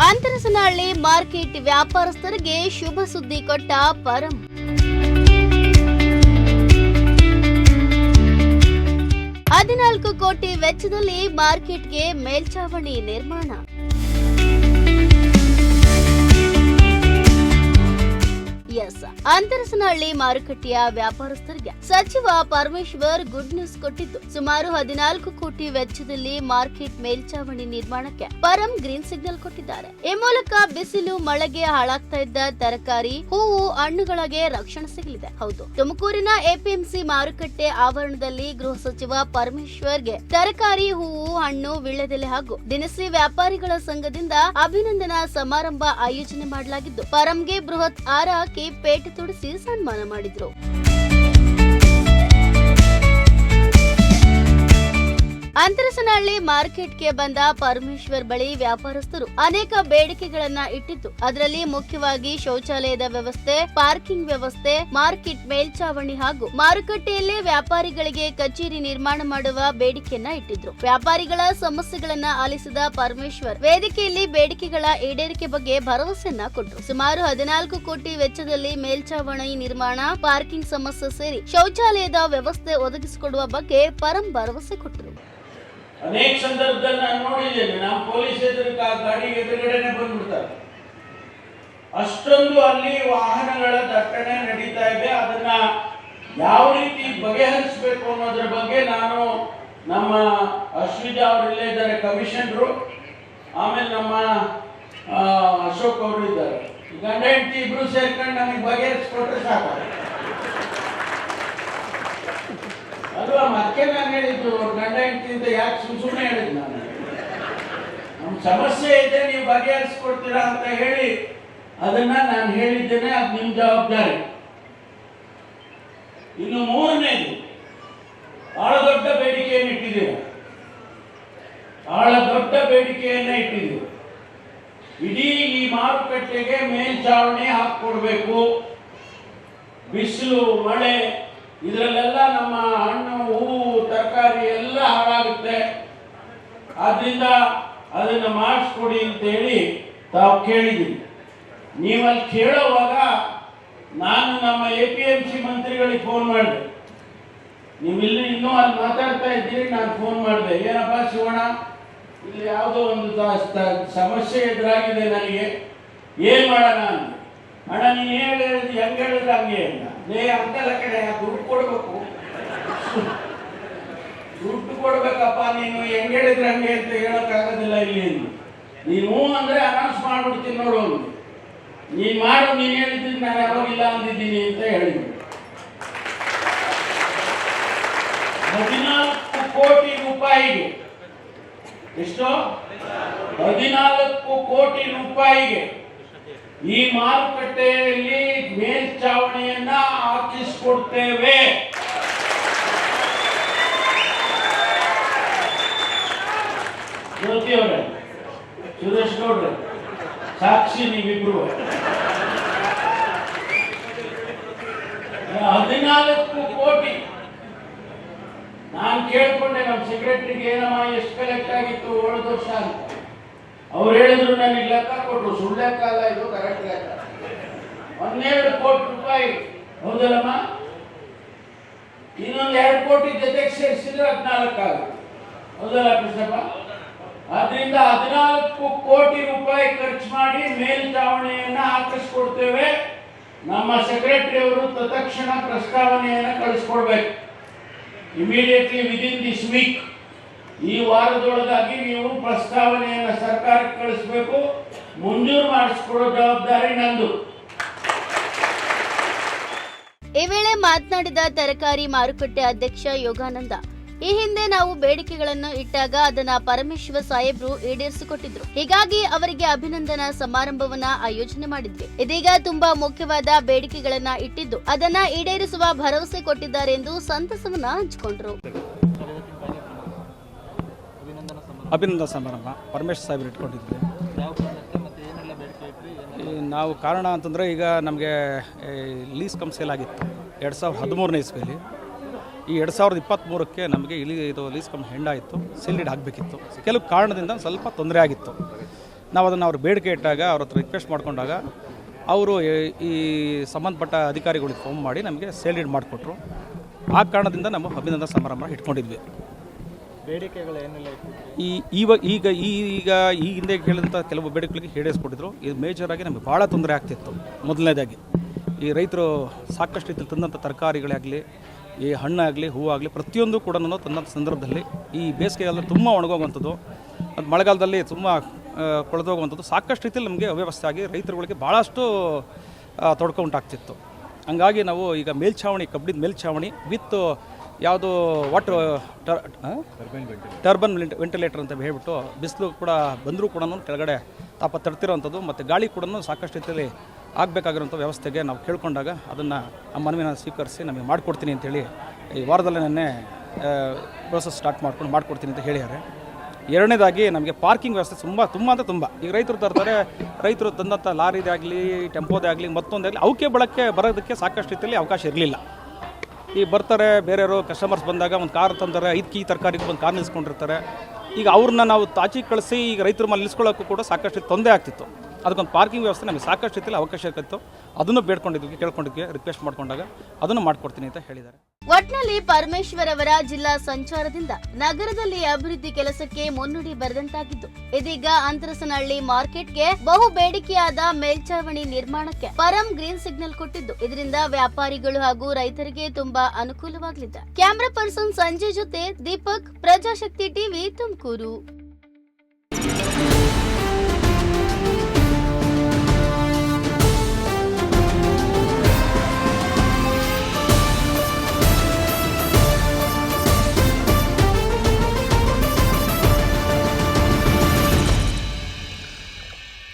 Antarasanahalli market ವ್ಯಾಪಾರಸ್ಥರಿಗೆ ಶುಭ ಸುದ್ದಿ ಕೊಟ್ಟ ಪರಂ. 14 ಕೋಟಿ ವೆಚ್ಚದಲ್ಲಿ ಮಾರ್ಕೆಟ್ಗೆ ಮೇಲ್ಛಾವಣಿ ನಿರ್ಮಾಣ. ಅಂತರಸನಹಳ್ಳಿ ಮಾರುಕಟ್ಟೆಯ ವ್ಯಾಪಾರಸ್ಥರಿಗೆ ಸಚಿವ ಪರಮೇಶ್ವರ್ ಗುಡ್ ನ್ಯೂಸ್ ಕೊಟ್ಟಿದ್ದು, ಸುಮಾರು 14 ಕೋಟಿ ವೆಚ್ಚದಲ್ಲಿ ಮಾರ್ಕೆಟ್ ಮೇಲ್ಛಾವಣಿ ನಿರ್ಮಾಣಕ್ಕೆ ಪರಂ ಗ್ರೀನ್ ಸಿಗ್ನಲ್ ಕೊಟ್ಟಿದ್ದಾರೆ. ಈ ಮೂಲಕ ಬಿಸಿಲು ಮಳೆಗೆ ಹಾಳಾಗ್ತಾ ಇದ್ದ ತರಕಾರಿ, ಹೂವು, ಹಣ್ಣುಗಳಿಗೆ ರಕ್ಷಣೆ ಸಿಗಲಿದೆ. ಹೌದು, ತುಮಕೂರಿನ ಎಪಿಎಂಸಿ ಮಾರುಕಟ್ಟೆ ಆವರಣದಲ್ಲಿ ಗೃಹ ಸಚಿವ ಪರಮೇಶ್ವರ್ಗೆ ತರಕಾರಿ, ಹೂವು, ಹಣ್ಣು, ವೀಳ್ಯದೆಲೆ ಹಾಗೂ ದಿನಸಿ ವ್ಯಾಪಾರಿಗಳ ಸಂಘದಿಂದ ಅಭಿನಂದನಾ ಸಮಾರಂಭ ಆಯೋಜನೆ ಮಾಡಲಾಗಿದ್ದು, ಪರಂಗೆ ಬೃಹತ್ ಹಾರ ಹಾಕಿ ಪೇಟೆ ತೊಡಿಸಿ ಸನ್ಮಾನ ಮಾಡಿದ್ರು. ಅಂತರಸನಹಳ್ಳಿ ಮಾರ್ಕೆಟ್ಗೆ ಬಂದ ಪರಮೇಶ್ವರ್ ಬಳಿ ವ್ಯಾಪಾರಸ್ಥರು ಅನೇಕ ಬೇಡಿಕೆಗಳನ್ನ ಇಟ್ಟಿದ್ದು, ಅದರಲ್ಲಿ ಮುಖ್ಯವಾಗಿ ಶೌಚಾಲಯದ ವ್ಯವಸ್ಥೆ, ಪಾರ್ಕಿಂಗ್ ವ್ಯವಸ್ಥೆ, ಮಾರ್ಕೆಟ್ ಮೇಲ್ಛಾವಣಿ ಹಾಗೂ ಮಾರುಕಟ್ಟೆಯಲ್ಲೇ ವ್ಯಾಪಾರಿಗಳಿಗೆ ಕಚೇರಿ ನಿರ್ಮಾಣ ಮಾಡುವ ಬೇಡಿಕೆಯನ್ನ ಇಟ್ಟಿದ್ರು. ವ್ಯಾಪಾರಿಗಳ ಸಮಸ್ಯೆಗಳನ್ನ ಆಲಿಸಿದ ಪರಮೇಶ್ವರ್ ವೇದಿಕೆಯಲ್ಲಿ ಬೇಡಿಕೆಗಳ ಈಡೇರಿಕೆ ಬಗ್ಗೆ ಭರವಸೆಯನ್ನ ಕೊಟ್ಟರು. ಸುಮಾರು 14 ಕೋಟಿ ವೆಚ್ಚದಲ್ಲಿ ಮೇಲ್ಛಾವಣಿ ನಿರ್ಮಾಣ, ಪಾರ್ಕಿಂಗ್ ಸಮಸ್ಯೆ ಸೇರಿ ಶೌಚಾಲಯದ ವ್ಯವಸ್ಥೆ ಒದಗಿಸಿಕೊಡುವ ಬಗ್ಗೆ ಪರಂ ಭರವಸೆ ಕೊಟ್ಟರು. ಅನೇಕ ಸಂದರ್ಭದಲ್ಲಿ ನಾನು ನೋಡಿದ್ದೇನೆ, ನಮ್ಮ ಪೊಲೀಸ್ ಗಾಡಿ ಎದುರುಗಡೆನೆ ಬಂದ್ಬಿಡ್ತಾರೆ. ಅಷ್ಟೊಂದು ಅಲ್ಲಿ ವಾಹನಗಳ ದಟ್ಟಣೆ ನಡೀತಾ ಇದೆ. ಅದನ್ನ ಯಾವ ರೀತಿ ಬಗೆಹರಿಸಬೇಕು ಅನ್ನೋದ್ರ ಬಗ್ಗೆ ನಾನು ನಮ್ಮ ಅಶ್ವಿಜಾ ಅವರಿಲ್ಲೇ ಇದ್ದಾರೆ, ಕಮಿಷನರು, ಆಮೇಲೆ ನಮ್ಮ ಅಶೋಕ್ ಅವರು ಇದ್ದಾರೆ. ಗಂಡ ಹೆಂಡತಿ ಇಬ್ರು ಸೇರ್ಕೊಂಡು ನಮಗೆ ಬಗೆಹರಿಸ್ಕೊಟ್ರೆ ಸಾಕು ಅಲ್ವಾ? ಮತ್ತೆ ನಾನು ಹೇಳಿದ್ದು ಗಂಡ ಹೆಂಡತಿಯಿಂದ ಯಾಕೆ ಸುಮ್ಮನೆ ಹೇಳಿದ್ದು, ನಾನು ನಮ್ಮ ಸಮಸ್ಯೆ ಇದೆ, ನೀವು ಬಗೆಹರಿಸ್ಕೊಡ್ತೀರಾ ಅಂತ ಹೇಳಿ ಅದನ್ನ ನಾನು ಹೇಳಿದ್ದೇನೆ. ಅದು ನಿಮ್ಮ ಜವಾಬ್ದಾರಿ. ಇನ್ನು ಮೂರನೇದು, ಬಹಳ ದೊಡ್ಡ ಬೇಡಿಕೆಯನ್ನು ಇಟ್ಟಿದ್ದೀರ. ಬಹಳ ದೊಡ್ಡ ಬೇಡಿಕೆಯನ್ನ ಇಟ್ಟಿದ್ದೀರ. ಇಡೀ ಈ ಮಾರುಕಟ್ಟೆಗೆ ಮೇಲ್ಛಾವಣಿ ಹಾಕಿಕೊಡ್ಬೇಕು. ಬಿಸಿಲು, ಮಳೆ ಇದರಲ್ಲೆಲ್ಲ ನಮ್ಮ ಹಣ್ಣು, ಹೂವು, ತರಕಾರಿ ಎಲ್ಲ ಹಾಳಾಗುತ್ತೆ. ಆದ್ರಿಂದ ಅದನ್ನು ಮಾಡಿಸ್ಕೊಡಿ ಅಂತೇಳಿ ತಾವು ಕೇಳಿದ್ದೀವಿ. ನೀವಲ್ಲಿ ಕೇಳೋವಾಗ ನಾನು ನಮ್ಮ APMC ಮಂತ್ರಿಗಳಿಗೆ ಫೋನ್ ಮಾಡಿದೆ. ನೀವು ಇಲ್ಲಿ ಇನ್ನೂ ಅಲ್ಲಿ ಮಾತಾಡ್ತಾ ಇದ್ದೀರಿ, ನಾನು ಫೋನ್ ಮಾಡಿದೆ. ಏನಪ್ಪ ಶಿವಣ್ಣ, ಇಲ್ಲಿ ಯಾವುದೋ ಒಂದು ಸಮಸ್ಯೆ ಎದುರಾಗಿದೆ, ನನಗೆ ಏನು ಮಾಡೋಣ ಅಂತ. ಅಣ್ಣ, ನೀನು ಹೇಳಿದ್ರೆ ಹೆಂಗೆ ಹೇಳಿದ್ರೆ ಹಂಗೆ ಇಲ್ಲ, ಅಂತೆಲ್ಲ ಕಡೆ ದುಡ್ಡು ಕೊಡ್ಬೇಕು, ದುಡ್ಡು ಕೊಡ್ಬೇಕಪ್ಪ, ನೀನು ಹೆಂಗೆ ಹೇಳಿದ್ರೆ ಹಂಗೆ ಅಂತ ಹೇಳೋಕ್ಕಾಗೋದಿಲ್ಲ. ಇಲ್ಲಿ ನೀನು ಅಂದ್ರೆ ಅನೌನ್ಸ್ ಮಾಡ್ಬಿಡ್ತೀನಿ ನೋಡು, ನೀನು ಮಾಡು, ನೀನು ಹೇಳಿದ್ದೀನಿ, ನಾನು ಯಾವಾಗಿಲ್ಲ ಅಂದಿದ್ದೀನಿ ಅಂತ ಹೇಳಿದ್ವಿ. 14 ಕೋಟಿ ರೂಪಾಯಿಗೆ, ಎಷ್ಟು? 14 ಕೋಟಿ ರೂಪಾಯಿಗೆ ಈ ಮಾರುಕಟ್ಟೆಯಲ್ಲಿ ಮೇಲ್ಛಾವಣಿಯನ್ನ ಹಾಕಿಸಿಕೊಡ್ತೇವೆ. ಜ್ಯೋತಿ ಅವರೇ, ಸುರೇಶ್ ಗೌಡ್ರೆ, ಸಾಕ್ಷಿ ನೀವಿಬ್ರು. 14 ಕೋಟಿ. ನಾನು ಕೇಳ್ಕೊಂಡೆ ನಮ್ಮ ಸೆಕ್ರೆಟರಿಗೆ, ಏನಮ್ಮ ಎಷ್ಟು ಕಲೆಕ್ಟ್ ಆಗಿತ್ತು ಹೋದ ವರ್ಷ ಅಂತ. ಅವ್ರು ಹೇಳಿದ್ರು, ನನಗೆ ಲೆಕ್ಕ ಕೊಟ್ಟರು. ಸುಳ್ಳು ಲೆಕ್ಕ ಅಲ್ಲ, ಇದು ಕರೆಕ್ಟ್ ಲೆಕ್ಕ. 12 ಕೋಟಿ ರೂಪಾಯಿ. ಹೌದಲ್ಲಮ್ಮ? ಇನ್ನೊಂದು 2 ಕೋಟಿ ಜೊತೆಗೆ ಸೇರಿಸಿದ್ರೆ 14 ಆಗುತ್ತೆ. ಹೌದಲ್ಲ ಕೃಷ್ಣಪ್ಪ? ಆದ್ರಿಂದ 14 ಕೋಟಿ ರೂಪಾಯಿ ಖರ್ಚು ಮಾಡಿ ಮೇಲ್ಛಾವಣಿಯನ್ನ ಹಾಕಿಸ್ಕೊಡ್ತೇವೆ. ನಮ್ಮ ಸೆಕ್ರೆಟರಿ ಅವರು ತತ್ಕ್ಷಣ ಪ್ರಸ್ತಾವನೆಯನ್ನ ಕಳಿಸ್ಕೊಡ್ಬೇಕು. ಇಮಿಡಿಯೇಟ್ಲಿ ವಿದಿನ್ ದಿಸ್ ವೀಕ್, ಈ ವಾರದೊಳಗಾಗಿ ನೀವು ಪ್ರಸ್ತಾವನೆಯನ್ನು ಸರ್ಕಾರಕ್ಕೆ ಕಳಿಸಬೇಕು. ಮಂಜೂರು ಮಾಡಿಸ್ಕೊಡೋ ಜವಾಬ್ದಾರಿ ನಂದು. ಈ ವೇಳೆ ಮಾತನಾಡಿದ ತರಕಾರಿ ಮಾರುಕಟ್ಟೆ ಅಧ್ಯಕ್ಷ ಯೋಗಾನಂದ, ಈ ಹಿಂದೆ ನಾವು ಬೇಡಿಕೆಗಳನ್ನು ಇಟ್ಟಾಗ ಅದನ್ನ ಪರಮೇಶ್ವರ್ ಸಾಹೇಬ್ರು ಈಡೇರಿಸಿಕೊಟ್ಟಿದ್ರು. ಹೀಗಾಗಿ ಅವರಿಗೆ ಅಭಿನಂದನಾ ಸಮಾರಂಭವನ್ನ ಆಯೋಜನೆ ಮಾಡಿದ್ವಿ. ಇದೀಗ ತುಂಬಾ ಮುಖ್ಯವಾದ ಬೇಡಿಕೆಗಳನ್ನ ಇಟ್ಟಿದ್ದು, ಅದನ್ನ ಈಡೇರಿಸುವ ಭರವಸೆ ಕೊಟ್ಟಿದ್ದಾರೆ ಎಂದು ಸಂತಸವನ್ನ ಹಂಚಿಕೊಂಡ್ರು. ಅಭಿನಂದನಾ ಸಮಾರಂಭ ಪರಮೇಶ್ವರ್ ಸಾಹೇಬ್ರು ಇಟ್ಕೊಂಡಿದ್ವಿ. ನಾವು ಕಾರಣ ಅಂತಂದರೆ, ಈಗ ನಮಗೆ ಲೀಸ್ ಕಮ್ ಸೇಲ್ ಆಗಿತ್ತು 2013ನೇ ಇಸ್ವಿಯಲ್ಲಿ. ಈ 2023ಕ್ಕೆ ನಮಗೆ ಇದು ಲೀಸ್ ಕಮ್ ಹೆಂಡಾಯಿತು, ಸೀಲ್ಡ್ ಹಾಕಬೇಕಿತ್ತು. ಕೆಲವು ಕಾರಣದಿಂದ ಸ್ವಲ್ಪ ತೊಂದರೆ ಆಗಿತ್ತು. ನಾವು ಅದನ್ನು ಅವ್ರ ಬೇಡಿಕೆ ಇಟ್ಟಾಗ ಅವ್ರ ಹತ್ರ ರಿಕ್ವೆಸ್ಟ್ ಮಾಡ್ಕೊಂಡಾಗ ಅವರು ಈ ಸಂಬಂಧಪಟ್ಟ ಅಧಿಕಾರಿಗಳಿಗೆ ಫೋನ್ ಮಾಡಿ ನಮಗೆ ಸೇಲ್ ಡೀಡ್ ಮಾಡಿಕೊಟ್ರು. ಆ ಕಾರಣದಿಂದ ನಮ್ಮ ಅಭಿನಂದನಾ ಸಮಾರಂಭ ಇಟ್ಕೊಂಡಿದ್ವಿ. ಬೇಡಿಕೆಗಳು ಏನೆಲ್ಲ ಈಗ ಈ ಹಿಂದೆ ಕೇಳಿದಂಥ ಕೆಲವು ಬೇಡಿಕೆಗಳಿಗೆ ಈಡೇರಿಸ್ಕೊಟ್ಟಿದ್ರು. ಇದು ಮೇಜರಾಗಿ ನಮಗೆ ಭಾಳ ತೊಂದರೆ ಆಗ್ತಿತ್ತು. ಮೊದಲನೇದಾಗಿ ಈ ರೈತರು ಸಾಕಷ್ಟು ರೀತಿಯಲ್ಲಿ ತಂದಂಥ ತರಕಾರಿಗಳಾಗಲಿ, ಈ ಹಣ್ಣಾಗಲಿ, ಹೂವಾಗಲಿ ಪ್ರತಿಯೊಂದು ಕೂಡ ತಂದಂಥ ಸಂದರ್ಭದಲ್ಲಿ ಈ ಬೇಸಿಗೆಗಾಲದಲ್ಲಿ ತುಂಬ ಒಣಗೋಗುವಂಥದ್ದು, ಮತ್ತು ಮಳೆಗಾಲದಲ್ಲಿ ತುಂಬ ಕೊಳೆದೋಗುವಂಥದ್ದು ಸಾಕಷ್ಟು ರೀತಿಯಲ್ಲಿ ನಮಗೆ ಅವ್ಯವಸ್ಥೆ ಆಗಿ ರೈತರುಗಳಿಗೆ ಭಾಳಷ್ಟು ತೊಡಕ ಉಂಟಾಗ್ತಿತ್ತು. ಹಂಗಾಗಿ ನಾವು ಈಗ ಮೇಲ್ಛಾವಣಿ, ಕಬ್ಬಿಣದ ಮೇಲ್ಛಾವಣಿ ವಿತ್ ಯಾವುದು ವಾಟರ್ ಟರ್ಬನ್ ವೆಂಟಿಲೇಟರ್ ಅಂತ ಹೇಳ್ಬಿಟ್ಟು ಬಿಸಿಲು ಕೂಡ ಬಂದರೂ ಕೂಡ ಕೆಳಗಡೆ ತಾಪ ತಡ್ತಿರೋವಂಥದ್ದು ಮತ್ತು ಗಾಳಿ ಕೂಡ ಸಾಕಷ್ಟು ರೀತಿಯಲ್ಲಿ ಆಗಬೇಕಾಗಿರೋಂಥ ವ್ಯವಸ್ಥೆಗೆ ನಾವು ಕೇಳ್ಕೊಂಡಾಗ ಅದನ್ನು ಆ ಮನವಿನ ಸ್ವೀಕರಿಸಿ ನಮಗೆ ಮಾಡಿಕೊಡ್ತೀನಿ ಅಂತೇಳಿ ಈ ವಾರದಲ್ಲೇ ನೆನ್ನೆ ಪ್ರೋಸೆಸ್ ಸ್ಟಾರ್ಟ್ ಮಾಡಿಕೊಡ್ತೀನಿ ಅಂತ ಹೇಳಿದ್ದಾರೆ. ಎರಡನೇದಾಗಿ ನಮಗೆ ಪಾರ್ಕಿಂಗ್ ವ್ಯವಸ್ಥೆ ತುಂಬ ಈಗ ರೈತರು ತರ್ತಾರೆ, ರೈತರು ತಂದಂಥ ಲಾರಿದೇ ಆಗಲಿ, ಟೆಂಪೋದೇ ಆಗಲಿ, ಮತ್ತೊಂದೇ ಆಗಲಿ ಅವಕ್ಕೆ ಬರೋದಕ್ಕೆ ಸಾಕಷ್ಟು ರೀತಿಯಲ್ಲಿ ಅವಕಾಶ ಇರಲಿಲ್ಲ. ಈ ಬರ್ತಾರೆ ಬೇರೆಯವರು ಕಸ್ಟಮರ್ಸ್ ಬಂದಾಗ ಒಂದು ಕಾರ್ ತಂದರೆ 5 ಕೀ ತರಕಾರಿಗೆ ಒಂದು ಕಾರ್ ನಿಲ್ಲಿಸ್ಕೊಂಡಿರ್ತಾರೆ. ಈಗ ಅವ್ರನ್ನ ನಾವು ತಾಚಿಗೆ ಕಳಿಸಿ ಈಗ ರೈತರ ಮೇಲೆ ನಿಲ್ಲಿಸ್ಕೊಳ್ಳೋಕ್ಕೂ ಕೂಡ ಸಾಕಷ್ಟು ತೊಂದರೆ ಆಗ್ತಿತ್ತು. ಅದಕ್ಕೊಂದು ಪಾರ್ಕಿಂಗ್ ವ್ಯವಸ್ಥೆ ನಮಗೆ ಸಾಕಷ್ಟು ರೀತಿಯಲ್ಲಿ ಅವಕಾಶ ಇರ್ತಿತ್ತು. ಅದನ್ನು ಕೇಳ್ಕೊಂಡಿದ್ವಿ, ರಿಕ್ವೆಸ್ಟ್ ಮಾಡ್ಕೊಂಡಾಗ ಅದನ್ನು ಮಾಡಿಕೊಡ್ತೀನಿ ಅಂತ ಹೇಳಿದ್ದಾರೆ. ಒಟ್ನಲ್ಲಿ ಪರಮೇಶ್ವರ್ ಅವರ ಜಿಲ್ಲಾ ಸಂಚಾರದಿಂದ ನಗರದಲ್ಲಿ ಅಭಿವೃದ್ಧಿ ಕೆಲಸಕ್ಕೆ ಮುನ್ನುಡಿ ಬರೆದಂತಾಗಿದ್ದು, ಇದೀಗ ಅಂತರಸನಹಳ್ಳಿ ಮಾರ್ಕೆಟ್ಗೆ ಬಹು ಬೇಡಿಕೆಯಾದ ಮೇಲ್ಛಾವಣಿ ನಿರ್ಮಾಣಕ್ಕೆ ಪರಂ ಗ್ರೀನ್ ಸಿಗ್ನಲ್ ಕೊಟ್ಟಿದ್ದು, ಇದರಿಂದ ವ್ಯಾಪಾರಿಗಳು ಹಾಗೂ ರೈತರಿಗೆ ತುಂಬಾ ಅನುಕೂಲವಾಗಲಿದೆ. ಕ್ಯಾಮರಾ ಪರ್ಸನ್ ಸಂಜಯ್ ಜೊತೆ ದೀಪಕ್, ಪ್ರಜಾಶಕ್ತಿ ಟಿವಿ, ತುಮಕೂರು.